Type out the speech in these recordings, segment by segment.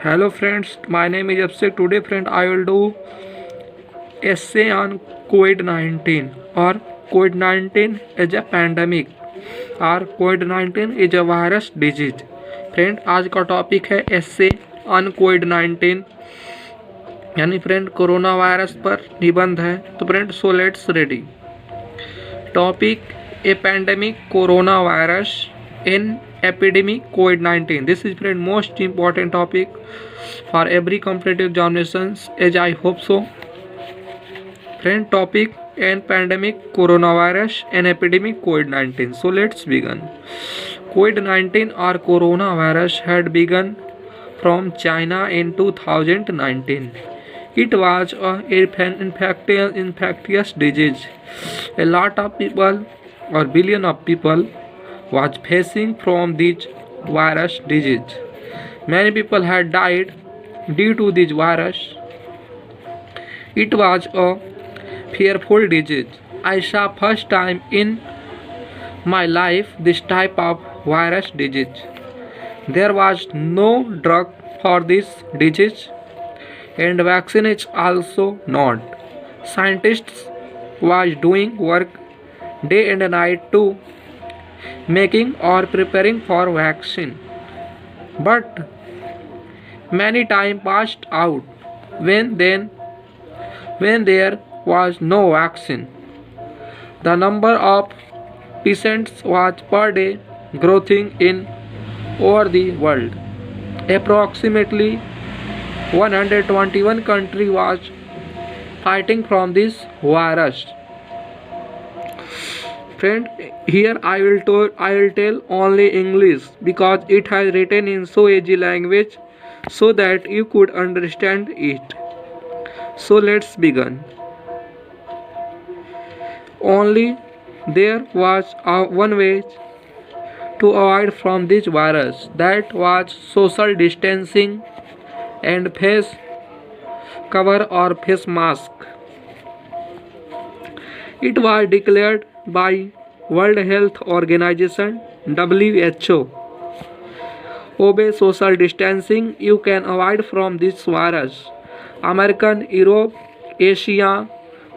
Hello friends, my name is Abhishek. Today friend I will do essay on COVID-19 or COVID-19 is a pandemic or COVID-19 is a virus disease. Friend आज का topic है essay on COVID-19 यानी friend corona virus पर निबंध है। तो friend so let's ready. Topic A pandemic corona virus in epidemic COVID-19. This is friend most important topic for every competitive examinations as I hope so. Friend topic and pandemic coronavirus and epidemic COVID-19. So let's begin. COVID-19 or coronavirus had begun from China in 2019. It was an infectious disease. A lot of people or billion of people was facing from this virus disease. Many people had died due to this virus. It was a fearful disease. I saw first time in my life this type of virus disease. There was no drug for this disease and vaccine is also not. Scientists was doing work day and night to making or preparing for vaccine, but many time passed out when there was no vaccine. The number of patients was per day growing in over the world. Approximately 121 country was fighting from this virus. Friend, here I will tell only English because it has written in so easy language so that you could understand it. So let's begin. Only there was one way to avoid from this virus, that was social distancing and face cover or face mask. It was declared by World Health Organization WHO. Obey social distancing, you can avoid from this virus. American, Europe, Asia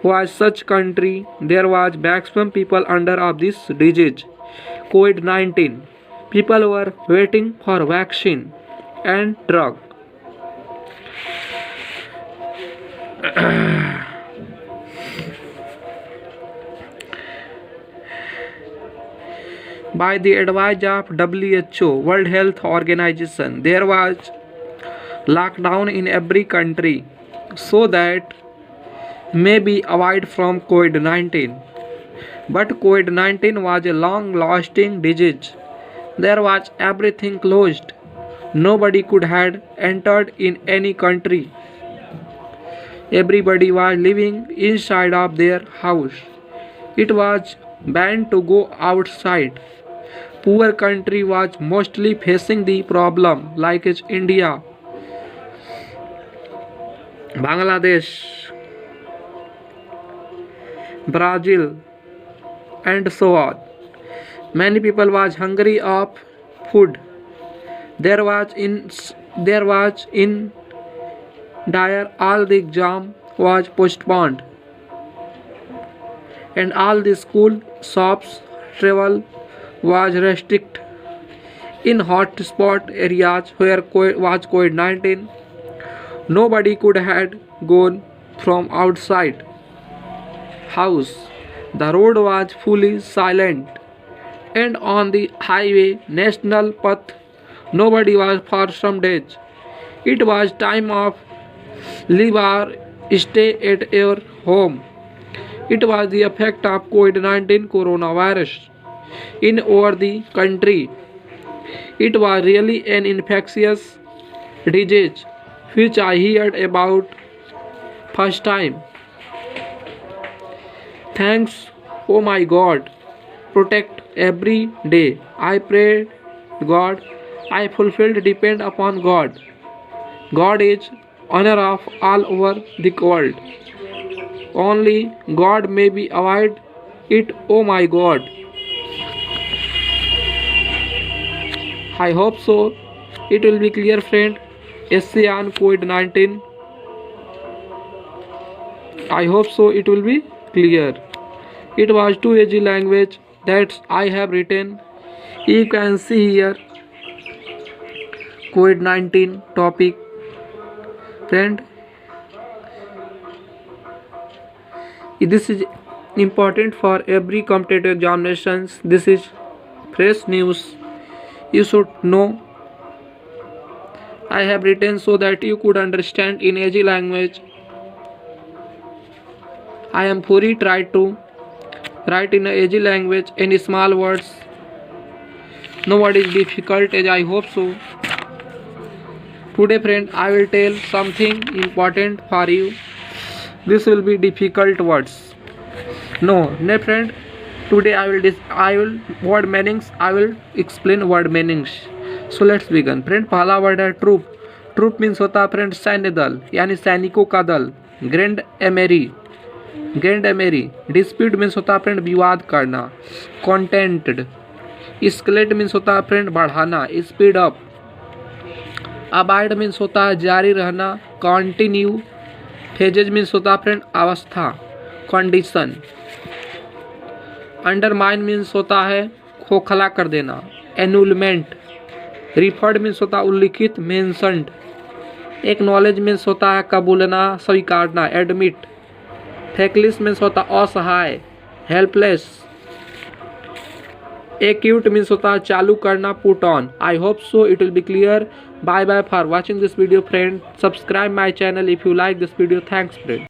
was such country. There was maximum people under of this disease, COVID-19. People were waiting for vaccine and drug. By the advice of WHO, World Health Organization, there was lockdown in every country so that may be avoid from COVID-19. But COVID-19 was a long-lasting disease. There was everything closed. Nobody could have entered in any country. Everybody was living inside of their house. It was banned to go outside. Poor country was mostly facing the problem like India, Bangladesh, Brazil and so on. Many people was hungry of food. There was in dire all the exam was postponed and all the school shops travel was restricted. In hotspot areas where was COVID-19, nobody could have gone from outside house. The road was fully silent, and on the highway, national path, nobody was for some days. It was time of leave or stay at your home. It was the effect of COVID-19 coronavirus in over the country. It was really an infectious disease which I heard about first time. Thanks, oh my God, protect every day. I pray God, I fulfilled depend upon God. God is honor of all over the world. Only God may be avoid it, oh my God. I hope so. It will be clear, friend. essay on COVID-19. I hope so it will be clear. It was too easy language that I have written. You can see here COVID-19 topic. Friend, this is important for every competitive examinations. This is fresh news. You should know. I have written so that you could understand in easy language. I am fully tried to write in a easy language in small words. No word is difficult as I hope so. Today friend, I will tell something important for you. This will be difficult words. No friend. Today I will word meanings. I will explain word meanings. So let's begin. Friend पहला word है troop. Troop means होता है friend सैन्य दल यानी सैनिकों का दल. ग्रैंड एमेरी. डिस्प्यूट मीन्स होता है फ्रेंड विवाद करना. कॉन्टेंटेड. स्केलेट मीन्स होता है फ्रेंड बढ़ाना. Speed up. अबाइड मीन्स होता है जारी रहना. कंटिन्यू. फेजेज मीन्स होता है फ्रेंड अवस्था. कंडीशन. अंडरमाइन मीन्स होता है खोखला कर देना. एनुलमेंट. रिफर्ड मीन्स होता है उल्लिखित. मेंशन्ड. एक्नॉलेज मीन्स होता है कबूलना स्वीकारना. एडमिट. थैकलेस मीन्स होता है असहाय. हेल्पलेस. एक्यूट मीन्स होता है चालू करना. Put on. I hope so it will be clear. Bye bye for watching this video friend. Subscribe my channel if you like this video. Thanks friend.